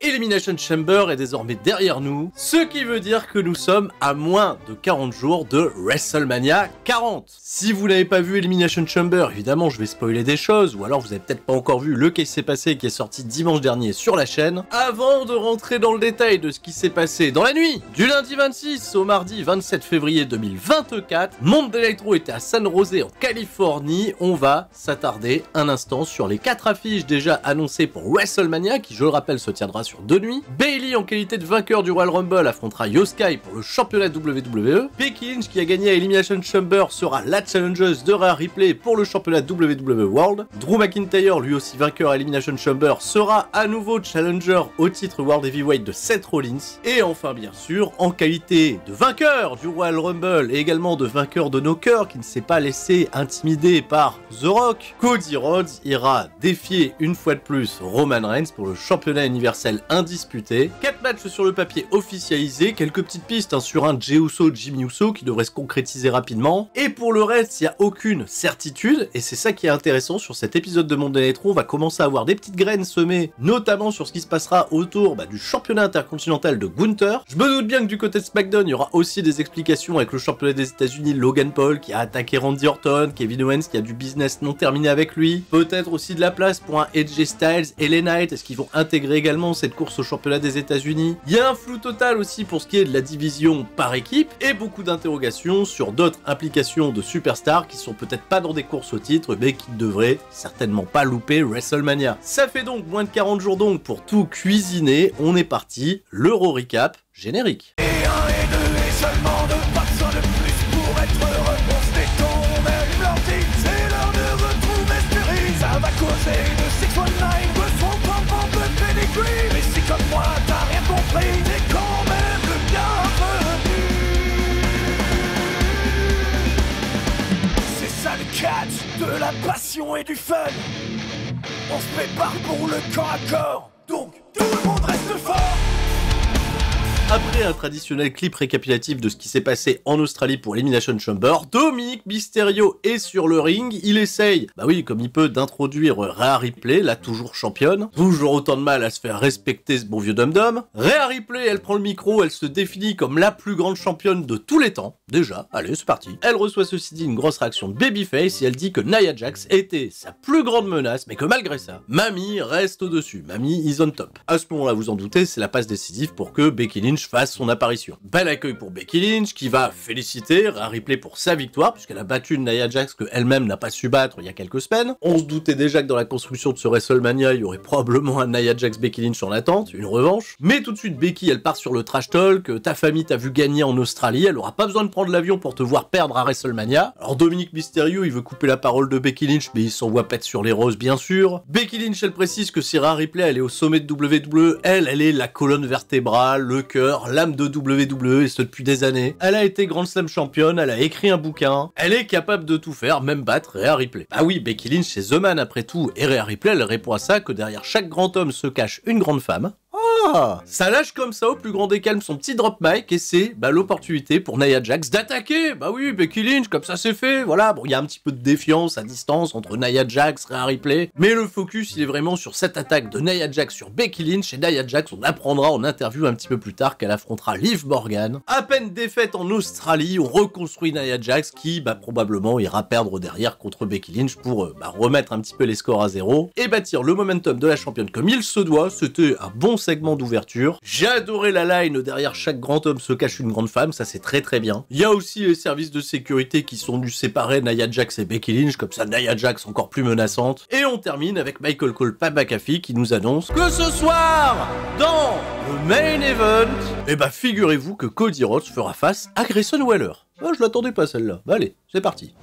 Elimination Chamber est désormais derrière nous, ce qui veut dire que nous sommes à moins de 40 jours de WrestleMania 40. Si vous n'avez pas vu Elimination Chamber, évidemment je vais spoiler des choses, ou alors vous avez peut-être pas encore vu le Qu'est-ce qui s'est passé qui est sorti dimanche dernier sur la chaîne. Avant de rentrer dans le détail de ce qui s'est passé dans la nuit du lundi 26 au mardi 27 février 2024, Monde d'Electro était à San José en Californie. On va s'attarder un instant sur les 4 affiches déjà annoncées pour WrestleMania, qui je le rappelle se tiendra sur 2 nuits. Bayley en qualité de vainqueur du Royal Rumble affrontera Io Sky pour le championnat WWE. Becky Lynch qui a gagné à Elimination Chamber sera la challengeuse de Rhea Ripley pour le championnat WWE World. Drew McIntyre, lui aussi vainqueur à Elimination Chamber, sera à nouveau challenger au titre World Heavyweight de Seth Rollins. Et enfin bien sûr, en qualité de vainqueur du Royal Rumble et également de vainqueur de No Cœurs qui ne s'est pas laissé intimider par The Rock, Cody Rhodes ira défier une fois de plus Roman Reigns pour le championnat universel indisputé. 4 matchs sur le papier officialisés, quelques petites pistes sur un Jey Uso, Jimmy Uso qui devrait se concrétiser rapidement. Et pour le reste, il n'y a aucune certitude, et c'est ça qui est intéressant sur cet épisode de Monde d'Electro. On va commencer à avoir des petites graines semées, notamment sur ce qui se passera autour du championnat intercontinental de Gunther. Je me doute bien que du côté de SmackDown, il y aura aussi des explications avec le championnat des États-Unis, Logan Paul qui a attaqué Randy Orton, Kevin Owens qui a du business non terminé avec lui. Peut-être aussi de la place pour un AJ Styles et LA Knight. Est-ce qu'ils vont intégrer également cette course au championnat des États-Unis? Il y a un flou total aussi pour ce qui est de la division par équipe et beaucoup d'interrogations sur d'autres implications de superstars qui sont peut-être pas dans des courses au titre mais qui ne devraient certainement pas louper WrestleMania. Ça fait donc moins de 40 jours donc pour tout cuisiner. On est parti, l'Euro Recap générique. Et 1 et 2 et seulement 2, pas besoin de plus pour être heureux. On se détend, on allume l'ordi, c'est l'heure de retrouver Spirit. Ça va causer de 619, de son pom de pedigree. Mais si comme moi t'as rien compris, t'es quand même le bienvenu. C'est ça le catch, de la passion et du fun. On se prépare pour le corps à corps, donc tout le monde reste fort. Après un traditionnel clip récapitulatif de ce qui s'est passé en Australie pour Elimination Chamber, Dominic Mysterio est sur le ring, il essaye, comme il peut, d'introduire Rhea Ripley, la toujours championne, toujours autant de mal à se faire respecter ce bon vieux dom-dom. Rhea Ripley, elle prend le micro, elle se définit comme la plus grande championne de tous les temps, déjà, allez c'est parti. Elle reçoit ceci dit une grosse réaction de Babyface et elle dit que Nia Jax était sa plus grande menace, mais que malgré ça, Mami reste au-dessus, Mami is on top. À ce moment-là, vous en doutez, c'est la passe décisive pour que Becky Lynch fasse son apparition. Bel accueil pour Becky Lynch qui va féliciter Rhea Ripley pour sa victoire puisqu'elle a battu une Nia Jax que elle-même n'a pas su battre il y a quelques semaines. On se doutait déjà que dans la construction de ce WrestleMania il y aurait probablement un Nia Jax Becky Lynch en attente, une revanche. Mais tout de suite Becky elle part sur le trash talk, ta famille t'a vu gagner en Australie, elle aura pas besoin de prendre l'avion pour te voir perdre à WrestleMania. Alors Dominic Mysterio il veut couper la parole de Becky Lynch mais il s'envoie pète sur les roses bien sûr. Becky Lynch elle précise que si Rhea Ripley elle est au sommet de WWE, elle est la colonne vertébrale, le cœur, l'âme de WWE et ce depuis des années. Elle a été Grand Slam championne, elle a écrit un bouquin, elle est capable de tout faire, même battre Rhea Ripley. Bah oui, Becky Lynch c'est The Man après tout, et Rhea Ripley elle répond à ça que derrière chaque grand homme se cache une grande femme. Ah, ça lâche comme ça au plus grand des calmes son petit drop mic et c'est l'opportunité pour Nia Jax d'attaquer. Bah oui, Becky Lynch, comme ça c'est fait, voilà. Bon, il y a un petit peu de défiance à distance entre Nia Jax, Rhea Ripley, mais le focus il est vraiment sur cette attaque de Nia Jax sur Becky Lynch et Nia Jax, on apprendra en interview un petit peu plus tard qu'elle affrontera Liv Morgan. À peine défaite en Australie, on reconstruit Nia Jax qui, probablement ira perdre derrière contre Becky Lynch pour remettre un petit peu les scores à zéro et bâtir le momentum de la championne comme il se doit. C'était un bon segment d'ouverture. J'ai adoré la line derrière chaque grand homme se cache une grande femme, ça c'est très très bien. Il y a aussi les services de sécurité qui sont venus séparer Nia Jax et Becky Lynch, comme ça Nia Jax encore plus menaçante. Et on termine avec Michael Cole Pat McAfee qui nous annonce que ce soir, dans le main event, figurez-vous que Cody Rhodes fera face à Grayson Waller. Oh, je l'attendais pas celle-là. Allez, c'est parti.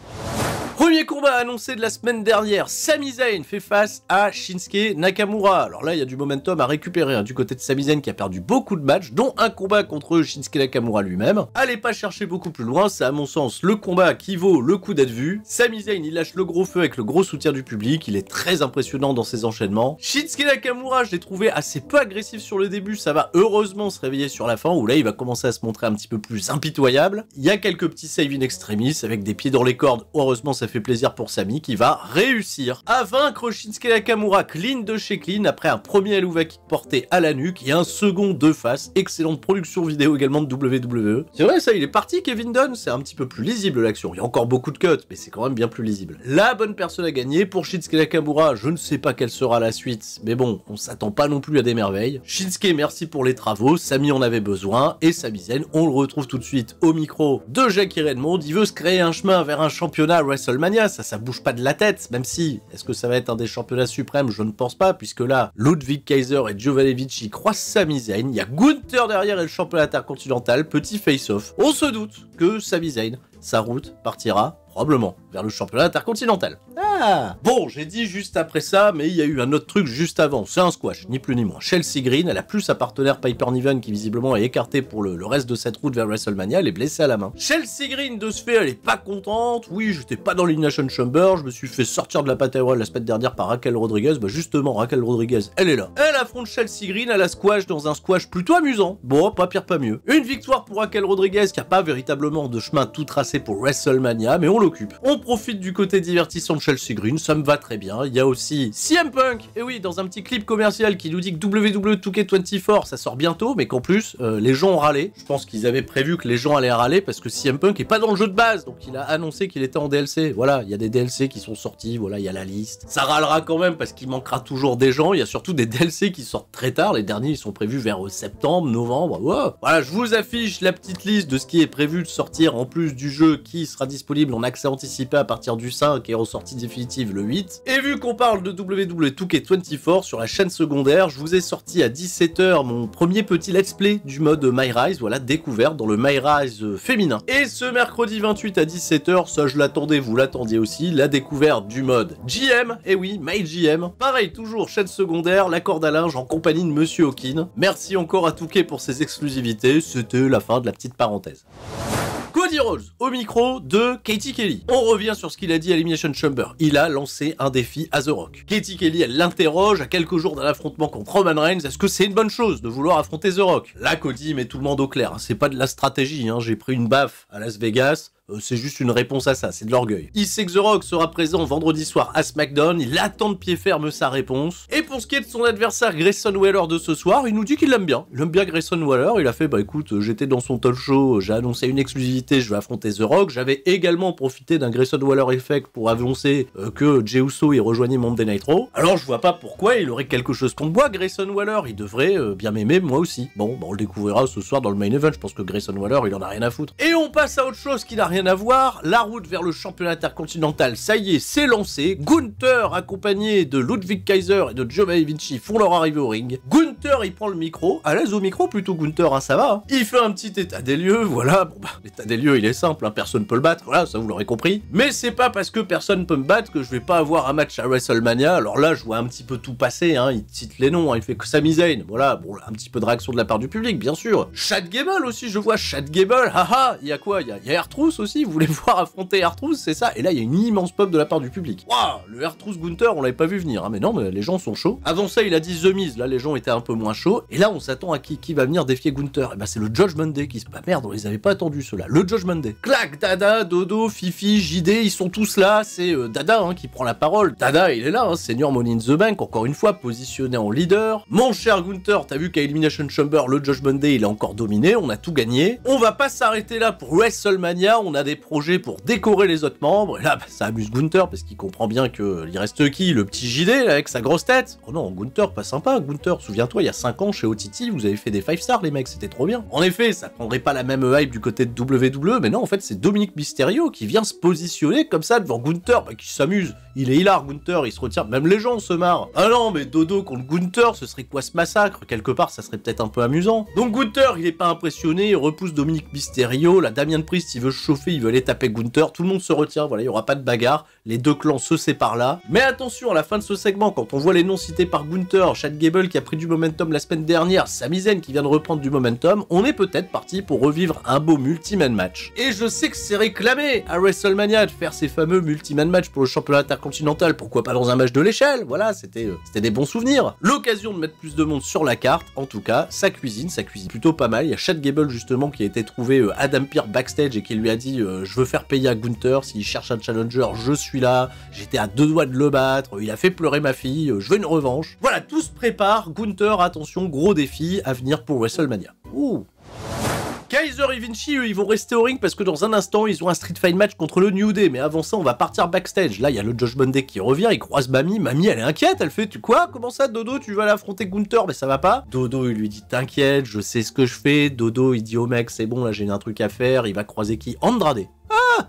Premier combat annoncé de la semaine dernière, Sami Zayn fait face à Shinsuke Nakamura. Alors là, il y a du momentum à récupérer du côté de Sami Zayn qui a perdu beaucoup de matchs, dont un combat contre Shinsuke Nakamura lui-même. Allez pas chercher beaucoup plus loin, c'est à mon sens le combat qui vaut le coup d'être vu. Sami Zayn, il lâche le gros feu avec le gros soutien du public, il est très impressionnant dans ses enchaînements. Shinsuke Nakamura, je l'ai trouvé assez peu agressif sur le début, ça va heureusement se réveiller sur la fin, où là, il va commencer à se montrer un petit peu plus impitoyable. Il y a quelques petits save in extremis avec des pieds dans les cordes, heureusement ça ça fait plaisir pour Sami qui va réussir à vaincre Shinsuke Nakamura clean de chez clean après un premier Helluva Kick porté à la nuque et un second de face. Excellente production vidéo également de WWE. C'est vrai ça, il est parti Kevin Dunn, c'est un petit peu plus lisible l'action. Il y a encore beaucoup de cuts, mais c'est quand même bien plus lisible. La bonne personne à gagner pour Shinsuke Nakamura, je ne sais pas quelle sera la suite, mais bon, on s'attend pas non plus à des merveilles. Shinsuke, merci pour les travaux, Sami en avait besoin, et Sami Zayn, on le retrouve tout de suite au micro de Jackie Redmond. Il veut se créer un chemin vers un championnat WrestleMania, ça bouge pas de la tête, même si, est-ce que ça va être un des championnats suprêmes? Je ne pense pas, puisque là, Ludwig Kaiser et Giovanni Vinci croisent Sami Zayn, il y a Gunther derrière et le championnat intercontinental, petit face-off. On se doute que Sami Zayn, sa route partira probablement vers le championnat intercontinental. Ah bon, j'ai dit juste après ça, mais il y a eu un autre truc juste avant. C'est un squash, ni plus ni moins. Chelsea Green, elle a plus sa partenaire Piper Niven qui visiblement est écartée pour le reste de cette route vers WrestleMania, elle est blessée à la main. Chelsea Green, de ce fait, elle est pas contente. Oui, j'étais pas dans l'Elimination Chamber, je me suis fait sortir de la Battle Royale la semaine dernière par Raquel Rodriguez. Bah justement, Raquel Rodriguez, elle est là. Elle affronte Chelsea Green à la squash dans un squash plutôt amusant. Bon, pas pire, pas mieux. Une victoire pour Raquel Rodriguez qui a pas véritablement de chemin tout tracé pour WrestleMania, mais on l'occupe. On profite du côté divertissant de Chelsea Green, ça me va très bien. Il y a aussi CM Punk, et oui, dans un petit clip commercial qui nous dit que WWE 2K24 ça sort bientôt, mais qu'en plus, les gens ont râlé. Je pense qu'ils avaient prévu que les gens allaient râler parce que CM Punk est pas dans le jeu de base, donc il a annoncé qu'il était en DLC. Voilà, il y a des DLC qui sont sortis, voilà, il y a la liste. Ça râlera quand même parce qu'il manquera toujours des gens. Il y a surtout des DLC qui sortent très tard. Les derniers, ils sont prévus vers septembre, novembre. Wow. Voilà, je vous affiche la petite liste de ce qui est prévu de sortir en plus du jeu qui sera disponible en accès anticipé à partir du 5 et ressortie définitive le 8. Et vu qu'on parle de WWE 2K24 sur la chaîne secondaire, je vous ai sorti à 17 h mon premier petit let's play du mode My Rise, voilà, découverte dans le My Rise féminin. Et ce mercredi 28 à 17 h, ça je l'attendais, vous l'attendiez aussi, la découverte du mode GM, et oui, My GM. Pareil, toujours chaîne secondaire, la corde à linge en compagnie de Monsieur Hawkin. Merci encore à Touquet pour ses exclusivités, c'était la fin de la petite parenthèse. Cody Rhodes au micro de Katie Kelly. On revient sur ce qu'il a dit à Elimination Chamber. Il a lancé un défi à The Rock. Katie Kelly, elle l'interroge à quelques jours d'un affrontement contre Roman Reigns. Est-ce que c'est une bonne chose de vouloir affronter The Rock? Là, Cody met tout le monde au clair. C'est pas de la stratégie. J'ai pris une baffe à Las Vegas. C'est juste une réponse à ça, c'est de l'orgueil. Il sait que The Rock sera présent vendredi soir à SmackDown, il attend de pied ferme sa réponse. Et pour ce qui est de son adversaire Grayson Waller de ce soir, il nous dit qu'il l'aime bien. Il aime bien Grayson Waller, il a fait, bah écoute, j'étais dans son talk show, j'ai annoncé une exclusivité, je vais affronter The Rock. J'avais également profité d'un Grayson Waller effect pour annoncer que Jey Uso y rejoignait Monday Night Raw. Alors je vois pas pourquoi il aurait quelque chose contre moi, Grayson Waller, il devrait bien m'aimer, moi aussi. Bon, bah on le découvrira ce soir dans le main event, je pense que Grayson Waller, il en a rien à foutre. Et on passe à autre chose qui n'a rien à voir, la route vers le championnat intercontinental, ça y est, c'est lancé. Gunther, accompagné de Ludwig Kaiser et de Giovanni Vinci, font leur arrivée au ring. Gunther, il prend le micro, à l'aise au micro plutôt Gunther, hein, ça va. Hein. Il fait un petit état des lieux, voilà, bon bah, l'état des lieux il est simple, hein, personne peut le battre, voilà, ça vous l'aurez compris. Mais c'est pas parce que personne peut me battre que je vais pas avoir un match à WrestleMania, alors là je vois un petit peu tout passer, hein, il cite les noms, hein, il fait que Sami Zayn, voilà, bon, un petit peu de réaction de la part du public, bien sûr. Chad Gable aussi, je vois Chad Gable, haha, il y a quoi, il y a R-Truth aussi, vous voulez voir affronter R-Truth, c'est ça, et là il y a une immense pop de la part du public. Waouh, le R-Truth Gunther, on l'avait pas vu venir, hein, mais non, mais les gens sont chauds. Avant ça, il a dit The Miz, là les gens étaient un peu moins chauds, et là on s'attend à qui va venir défier Gunther, et bah c'est le Judgment Day qui se... Bah merde, on les avait pas attendus ceux-là, le Judgment Day. Clac, Dada, Dodo, Fifi, JD, ils sont tous là, c'est Dada hein, qui prend la parole. Dada, il est là, hein, Senior Money in the Bank, encore une fois, positionné en leader. Mon cher Gunther, t'as vu qu'à Elimination Chamber, le Judgment Day, il est encore dominé, on a tout gagné. On va pas s'arrêter là pour WrestleMania, on a des projets pour décorer les autres membres, et là, bah, ça amuse Gunther, parce qu'il comprend bien que il reste qui, le petit JD, là, avec sa grosse tête. Oh non, Gunther, pas sympa, Gunther, souviens-toi, il y a 5 ans, chez OTT, vous avez fait des 5 stars, les mecs, c'était trop bien. En effet, ça prendrait pas la même hype du côté de WWE, mais non, en fait, c'est Dominic Mysterio qui vient se positionner comme ça devant Gunther, bah, qui s'amuse. Il est hilar, Gunther, il se retient, même les gens se marrent. Ah non, mais Dodo contre Gunther, ce serait quoi ce massacre? Quelque part, ça serait peut-être un peu amusant. Donc Gunther, il est pas impressionné, il repousse Dominic Mysterio, la Damien Priest, il veut se chauffer, il veut aller taper Gunther, tout le monde se retient, voilà, il y aura pas de bagarre, les deux clans se séparent là. Mais attention, à la fin de ce segment, quand on voit les noms cités par Gunther, Chad Gable qui a pris du momentum la semaine dernière, Sami Zayn qui vient de reprendre du momentum, on est peut-être parti pour revivre un beau multi-man match. Et je sais que c'est réclamé à WrestleMania de faire ces fameux multi-man match pour le championnat intercontinental Intercontinental, pourquoi pas dans un match de l'échelle, voilà, c'était des bons souvenirs. L'occasion de mettre plus de monde sur la carte, en tout cas, ça cuisine plutôt pas mal. Il y a Chad Gable justement qui a été trouvé Adam Pearce backstage et qui lui a dit je veux faire payer à Gunther, s'il cherche un challenger, je suis là, j'étais à 2 doigts de le battre, il a fait pleurer ma fille, je veux une revanche. Voilà, tout se prépare, Gunther, attention, gros défi à venir pour WrestleMania. Ouh. Kaiser et Vinci, eux, ils vont rester au ring parce que dans un instant, ils ont un Street Fight match contre le New Day. Mais avant ça, on va partir backstage. Là, il y a le Judgment Day qui revient, il croise Mamie. Mamie, elle est inquiète, elle fait, tu quoi? Comment ça, Dodo, tu vas aller affronter Gunther? Mais ça va pas. Dodo, il lui dit, t'inquiète, je sais ce que je fais. Dodo, il dit au mec, c'est bon, là, j'ai un truc à faire. Il va croiser qui? Andrade.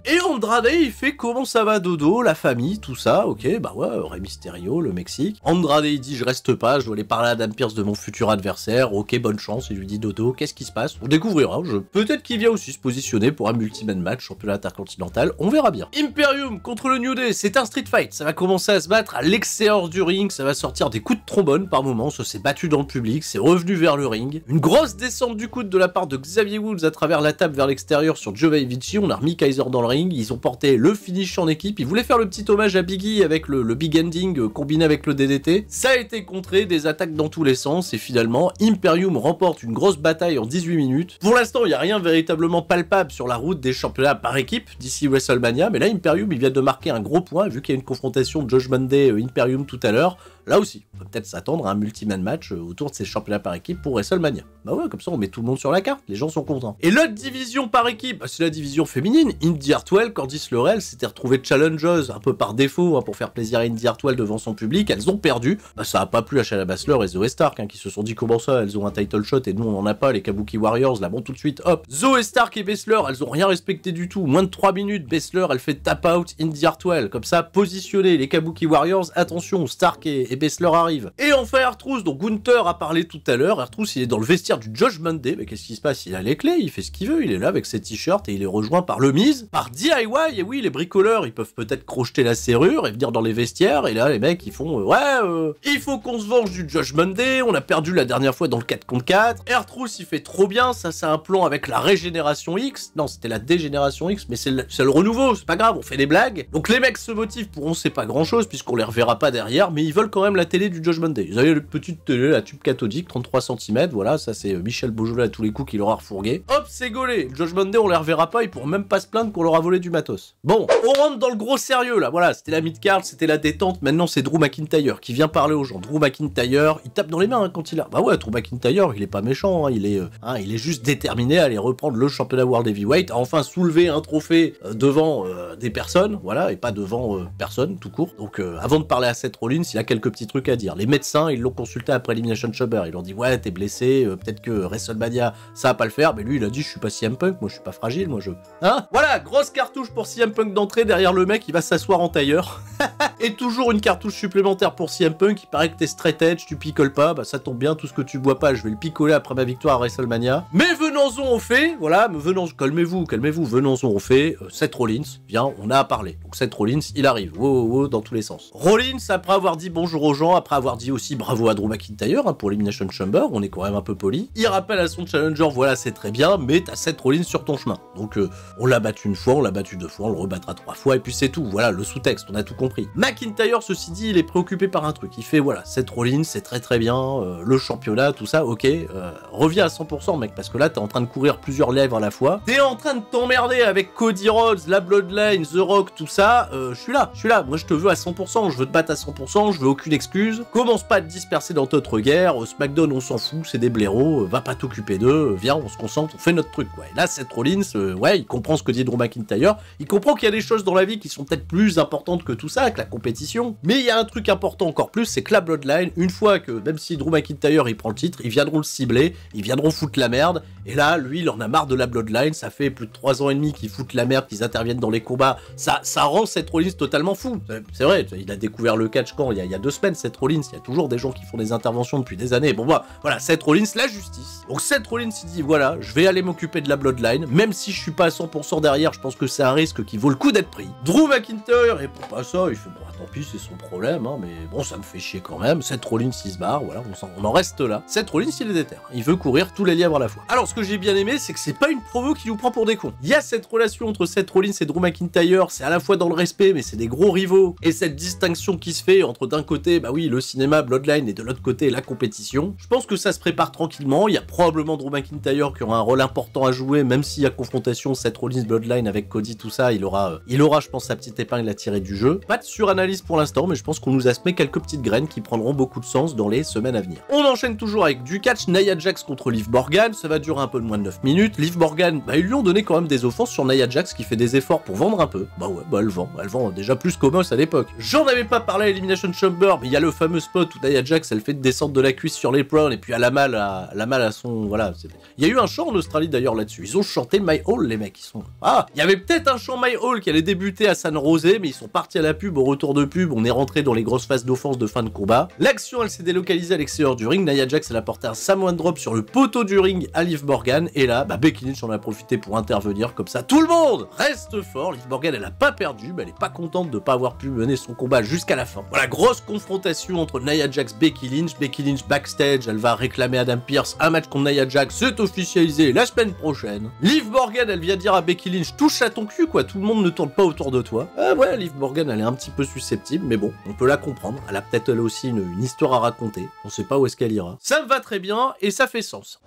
Et Andrade, il fait comment ça va Dodo, la famille, tout ça, ok, bah ouais, Rey Mysterio, le Mexique. Andrade, il dit, je reste pas, je dois aller parler à Adam Pearce de mon futur adversaire, ok, bonne chance, il lui dit Dodo, qu'est-ce qui se passe? On découvrira, peut-être qu'il vient aussi se positionner pour un multi-man match, championnat intercontinental, on verra bien. Imperium contre le New Day, c'est un street fight, ça va commencer à se battre à l'extérieur du ring, ça va sortir des coups de trombone par moment, ça s'est battu dans le public, c'est revenu vers le ring. Une grosse descente du coude de la part de Xavier Woods à travers la table vers l'extérieur sur Giovanni Vinci, on a remis Kaiser dans le ring, ils ont porté le finish en équipe, ils voulaient faire le petit hommage à Biggie avec le big ending combiné avec le DDT, ça a été contré, des attaques dans tous les sens, et finalement, Imperium remporte une grosse bataille en 18 minutes. Pour l'instant, il n'y a rien véritablement palpable sur la route des championnats par équipe d'ici WrestleMania, mais là, Imperium, il vient de marquer un gros point, vu qu'il y a une confrontation de Judgment Day Imperium tout à l'heure, là aussi, on peut peut-être s'attendre à un multi-man match autour de ces championnats par équipe pour WrestleMania. Bah ouais, comme ça on met tout le monde sur la carte, les gens sont contents. Et l'autre division par équipe, bah c'est la division féminine. Indy Hartwell, Candice LeRae s'était retrouvée challengers un peu par défaut pour faire plaisir à Indy Hartwell devant son public, elles ont perdu. Bah ça a pas plu à Shayna Baszler et Zoe Stark qui se sont dit comment ça, elles ont un title shot et nous on en a pas, les Kabuki Warriors, là bon tout de suite, hop. Zoe Stark et Baszler, elles ont rien respecté du tout, moins de 3 minutes, Baszler elle fait tap out Indy Hartwell, comme ça positionner les Kabuki Warriors, attention, Stark et Baszler arrivent. Et enfin R-Truth, dont Gunther a parlé tout à l'heure, R-Truth il est dans le vestiaire du Judgment Day, mais qu'est-ce qui se passe? Il a les clés, il fait ce qu'il veut, il est là avec ses t-shirts et il est rejoint par le Miz, par DIY, et oui les bricoleurs ils peuvent peut-être crocheter la serrure et venir dans les vestiaires, et là les mecs ils font il faut qu'on se venge du Judgment Day, on a perdu la dernière fois dans le 4 contre 4, R-Truth il fait trop bien, ça c'est un plan avec la régénération X, non c'était la dégénération X, mais c'est le renouveau, c'est pas grave, on fait des blagues, donc les mecs se motivent pour on sait pas grand chose puisqu'on les reverra pas derrière, mais ils veulent quand même la télé du Judgment Day. Ils avaient une petite télé, la tube cathodique, 33 cm, voilà, ça c'est Michel Beaujolais à tous les coups qui leur a refourgué. Hop, c'est gaulé, le Judgment Day on les reverra pas, ils pourront même pas se plaindre qu'on leur a volé du matos. Bon, on rentre dans le gros sérieux là, voilà, c'était la mid-card, c'était la détente, maintenant c'est Drew McIntyre qui vient parler aux gens. Drew McIntyre, il tape dans les mains quand il a... Bah ouais, Drew McIntyre, il est pas méchant, il est juste déterminé à aller reprendre le championnat World Heavyweight, à enfin soulever un trophée devant des personnes, voilà, et pas devant personne, tout court. Donc avant de parler à Seth Rollins, il a quelques petits trucs à dire. Les médecins, ils l'ont consulté après Elimination Chamber, ils lui ont dit ouais, t'es blessé, peut-être que WrestleMania, ça va pas le faire, mais lui il a dit je suis pas CM Punk, moi je suis pas fragile, moi je... Hein? Voilà, grosse cartouche pour CM Punk d'entrée, derrière le mec, il va s'asseoir en tailleur. Et toujours une cartouche supplémentaire pour CM Punk, il paraît que t'es straight edge, tu picoles pas, bah ça tombe bien, tout ce que tu bois pas, je vais le picoler après ma victoire à WrestleMania. Mais venons-en au fait, voilà, calmez-vous, venons-en au fait, Seth Rollins, viens, on a à parler. Donc Seth Rollins, il arrive, wow, dans tous les sens. Rollins, après avoir dit bonjour aux gens, après avoir dit aussi bravo à Drew McIntyre pour l'Elimination Chamber, on est quand même un peu poli, il rappelle à son challenger, voilà, c'est très bien, mais t'as Seth Rollins sur ton chemin. Donc on l'a battu une fois, on l'a battu 2 fois, on le rebattra 3 fois, et puis c'est tout, voilà, le sous-texte, on a tout compris. McIntyre, ceci dit, il est préoccupé par un truc, il fait, voilà, Seth Rollins, c'est très bien, le championnat, tout ça, ok, reviens à 100% mec, parce que là, t'es en train de courir plusieurs lèvres à la fois, t'es en train de t'emmerder avec Cody Rhodes, la Bloodline, The Rock, tout ça, je suis là, moi je te veux à 100%, je veux te battre à 100%, je veux aucune excuse, commence pas à te disperser dans d'autres guerres, SmackDown on s'en fout, c'est des blaireaux, va pas t'occuper d'eux, viens, on se concentre, on fait notre truc, ouais. Et là, Seth Rollins, ouais, il comprend ce que dit Drew McIntyre, il comprend qu'il y a des choses dans la vie qui sont peut-être plus importantes que tout ça, que la compétition, mais il y a un truc important encore plus, c'est que la Bloodline, une fois que, même si Drew McIntyre il prend le titre, ils viendront le cibler, ils viendront foutre la merde, et là, lui, il en a marre de la Bloodline, ça fait plus de 3 ans et demi qu'ils foutent la merde, qu'ils interviennent dans les combats, ça rend Seth Rollins totalement fou, c'est vrai, il a découvert le catch quand, il y a 2 semaines, Seth Rollins, il y a toujours des gens qui font des interventions depuis des années, bon bah, voilà, Seth Rollins, la justice. Donc Seth Rollins s'est dit voilà, je vais aller m'occuper de la Bloodline, même si je suis pas à 100% derrière, je pense que c'est un risque qui vaut le coup d'être pris. Drew McIntyre répond pas à ça, il fait bon tant pis c'est son problème, hein, mais bon ça me fait chier quand même, Seth Rollins il se barre, voilà, on en reste là. Seth Rollins il est déter, il veut courir tous les lièvres à la fois. Alors ce que j'ai bien aimé c'est que c'est pas une promo qui nous prend pour des cons. Il y a cette relation entre Seth Rollins et Drew McIntyre, c'est à la fois dans le respect mais c'est des gros rivaux, et cette distinction qui se fait entre d'un côté, bah oui, le cinéma Bloodline et de l'autre côté la compétition. Je pense que ça se prépare tranquillement, il y a probablement Drew McIntyre qui aura un rôle important à jouer, même s'il y a confrontation Seth Rollins Bloodline avec Cody, tout ça, il aura je pense sa petite épingle à tirer du jeu. Pas de suranalyse pour l'instant, mais je pense qu'on nous a semé quelques petites graines qui prendront beaucoup de sens dans les semaines à venir. On enchaîne toujours avec du catch, Nia Jax contre Liv Morgan, ça va durer un peu de moins de 9 minutes. Liv Morgan, bah ils lui ont donné quand même des offenses sur Nia Jax qui fait des efforts pour vendre un peu. Bah ouais, bah elle vend déjà plus qu'Omos à l'époque. J'en avais pas parlé à Elimination Chamber, mais il y a le fameux spot où Nia Jax elle fait une descente de la cuisse sur l'apron et puis elle a mal à son... Voilà. Il y a eu un chant en Australie d'ailleurs là-dessus. Ils ont chanté My Hall les mecs, ils sont... Ah, il y avait peut-être un chant My Hall qui allait débuter à San José, mais ils sont partis à la pub, au retour de pub, on est rentré dans les grosses phases d'offense de fin de combat. L'action elle s'est délocalisée à l'extérieur du ring, Nia Jax elle a porté un Samoan Drop sur le poteau du ring à Liv Morgan, et là, bah Becky Lynch en a profité pour intervenir comme ça. Tout le monde reste fort, Liv Morgan elle a pas perdu, mais elle est pas contente de pas avoir pu mener son combat jusqu'à la fin. Voilà, grosse confrontation entre Nia Jax, Becky Lynch backstage, elle va réclamer Adam Pearce, un match contre Nia Jax, c'est officialisé la semaine prochaine. Liv Morgan elle vient dire à Becky Lynch, touche à ton cul quoi, tout le monde ne tourne pas autour de toi. Ah ouais, Liv Morgan elle est un petit peu susceptible, mais bon, on peut la comprendre, elle a peut-être elle aussi une histoire à raconter, on sait pas où est-ce qu'elle ira. Ça me va très bien, et ça fait sens.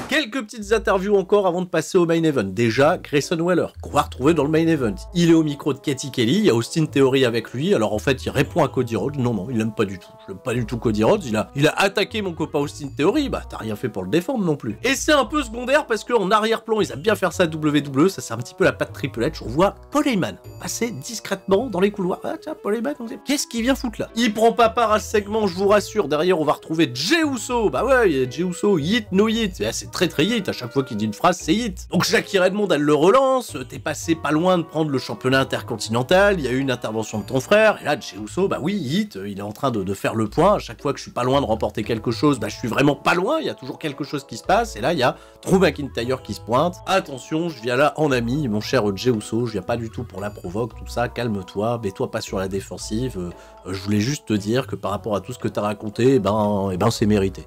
Quelques petites interviews encore avant de passer au main event. Déjà, Grayson Waller, qu'on va retrouver dans le main event. Il est au micro de Katie Kelly, il y a Austin Theory avec lui, alors en fait il répond à Cody Rhodes. Non, il l'aime pas du tout. Je l'aime pas du tout Cody Rhodes, il a attaqué mon copain Austin Theory, bah t'as rien fait pour le défendre non plus. Et c'est un peu secondaire parce qu'en arrière-plan, ils aiment bien faire ça à WWE, ça c'est un petit peu la patte Triple H, on voit Paul Heyman passer discrètement dans les couloirs. Ah tiens, Paul Heyman, qu'est-ce qu'il vient foutre là? Il prend pas part à ce segment, je vous rassure, derrière on va retrouver Jey Uso, bah ouais, il y a Jey Uso, hit, no hit, c'est très hit, à chaque fois qu'il dit une phrase, c'est hit. Donc Jackie Redmond, elle le relance, t'es passé pas loin de prendre le championnat intercontinental, il y a eu une intervention de ton frère, et là, Jey Uso, bah oui, hit, il est en train de faire le point, à chaque fois que je suis pas loin de remporter quelque chose, bah je suis vraiment pas loin, il y a toujours quelque chose qui se passe, et là, il y a Drew McIntyre qui se pointe. Attention, je viens là en ami, mon cher Jey Uso, je viens pas du tout pour la provoque, tout ça, calme-toi, mets-toi pas sur la défensive, je voulais juste te dire que par rapport à tout ce que t'as raconté, c'est mérité.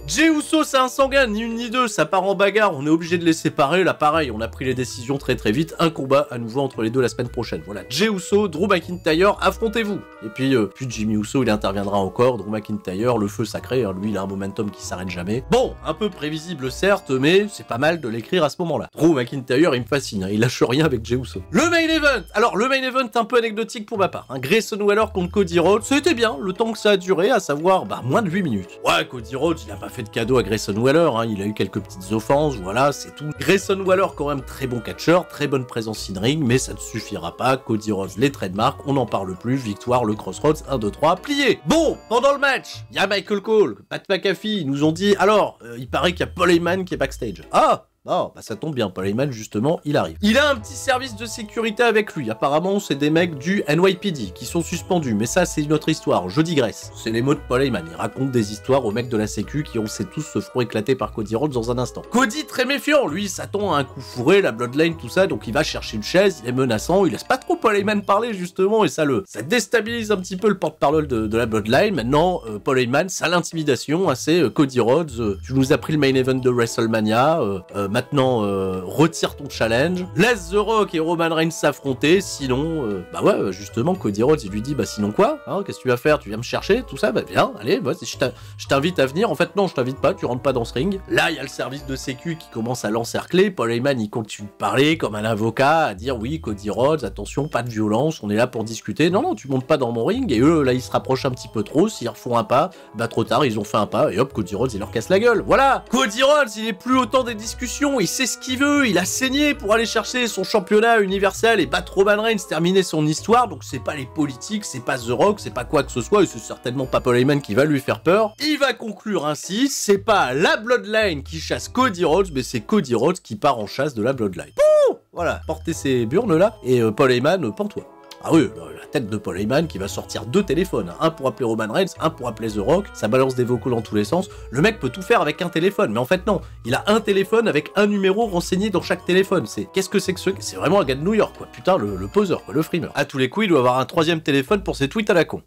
Jey Uso, c'est un sanguin, ni une ni deux, ça part en bagarre, on est obligé de les séparer, là pareil, on a pris les décisions très vite, un combat à nouveau entre les deux la semaine prochaine. Voilà, Jey Uso, Drew McIntyre, affrontez-vous. Et puis Jimmy Uso, il interviendra encore, Drew McIntyre, le feu sacré, hein, lui il a un momentum qui s'arrête jamais. Bon, un peu prévisible certes, mais c'est pas mal de l'écrire à ce moment-là. Drew McIntyre, il me fascine, hein, il lâche rien avec Jey Uso. Le main event, alors le main event un peu anecdotique pour ma part, hein, Grayson Waller contre Cody Rhodes, c'était bien, le temps que ça a duré, à savoir, moins de 8 minutes. Ouais, Cody Rhodes, il a pas fait de cadeau à Grayson Waller, hein, il a eu quelques petites offenses, voilà, c'est tout. Grayson Waller, quand même très bon catcheur, très bonne présence in-ring, mais ça ne suffira pas. Cody Rhodes, les trademarks, on n'en parle plus, victoire, le Crossroads, 1, 2, 3, plié. Bon, pendant le match, il y a Michael Cole, Pat McAfee, ils nous ont dit, alors, il paraît qu'il y a Paul Heyman qui est backstage. Ah! Oh, bah ça tombe bien, Paul Heyman, justement, il arrive. Il a un petit service de sécurité avec lui. Apparemment, c'est des mecs du NYPD qui sont suspendus, mais ça, c'est une autre histoire. Je digresse. C'est les mots de Paul Heyman. Il raconte des histoires aux mecs de la sécu qui, on sait tous, se feront éclater par Cody Rhodes dans un instant. Cody, très méfiant, lui, il s'attend à un coup fourré, la Bloodline, tout ça, donc il va chercher une chaise, il est menaçant, il laisse pas trop Paul Heyman parler, justement, et ça déstabilise un petit peu le porte-parole de la Bloodline. Maintenant, Paul Heyman, ça l'intimidation, hein, c'est Cody Rhodes, tu nous as pris le main event de WrestleMania, maintenant, retire ton challenge, laisse The Rock et Roman Reigns s'affronter, sinon, justement, Cody Rhodes, il lui dit, sinon quoi, hein, qu'est-ce que tu vas faire, tu viens me chercher, tout ça, viens, allez, vas-y, je t'invite à venir, en fait, non, je t'invite pas, tu rentres pas dans ce ring. Là, il y a le service de sécu qui commence à l'encercler, Paul Heyman, il continue de parler comme un avocat, à dire, oui, Cody Rhodes, attention, pas de violence, on est là pour discuter, non, tu montes pas dans mon ring, et eux, là, ils se rapprochent un petit peu trop, s'ils refont un pas, trop tard, ils ont fait un pas, et hop, Cody Rhodes, il leur casse la gueule, voilà. Cody Rhodes, il est plus au temps des discussions, il sait ce qu'il veut, il a saigné pour aller chercher son championnat universel et battre Roman Reigns, terminer son histoire, donc c'est pas les politiques, c'est pas The Rock, c'est pas quoi que ce soit, et c'est certainement pas Paul Heyman qui va lui faire peur. Il va conclure ainsi, c'est pas la Bloodline qui chasse Cody Rhodes, mais c'est Cody Rhodes qui part en chasse de la Bloodline. Pouh, voilà, portez ces burnes là, et Paul Heyman, pends-toi. Ah oui, la tête de Paul Heyman qui va sortir 2 téléphones, un pour appeler Roman Reigns, un pour appeler The Rock, ça balance des vocaux dans tous les sens. Le mec peut tout faire avec un téléphone, mais en fait non, il a un téléphone avec un numéro renseigné dans chaque téléphone. Qu'est-ce que c'est que c'est vraiment un gars de New York, quoi. Putain, le poseur, quoi, le frimeur. À tous les coups, il doit avoir un 3e téléphone pour ses tweets à la con.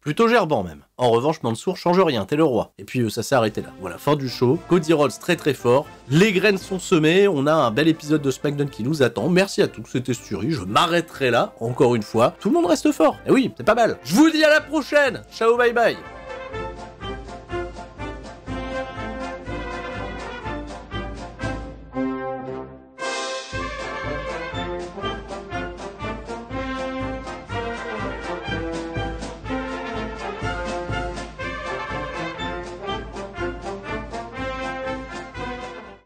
Plutôt gerbant même. En revanche, Mansour change rien, t'es le roi. Et puis ça s'est arrêté là. Voilà, fin du show. Cody Rhodes très fort. Les graines sont semées. On a un bel épisode de SmackDown qui nous attend. Merci à tous, c'était Sturi. Je m'arrêterai là, encore une fois. Tout le monde reste fort. Et oui, c'est pas mal. Je vous dis à la prochaine. Ciao, bye bye.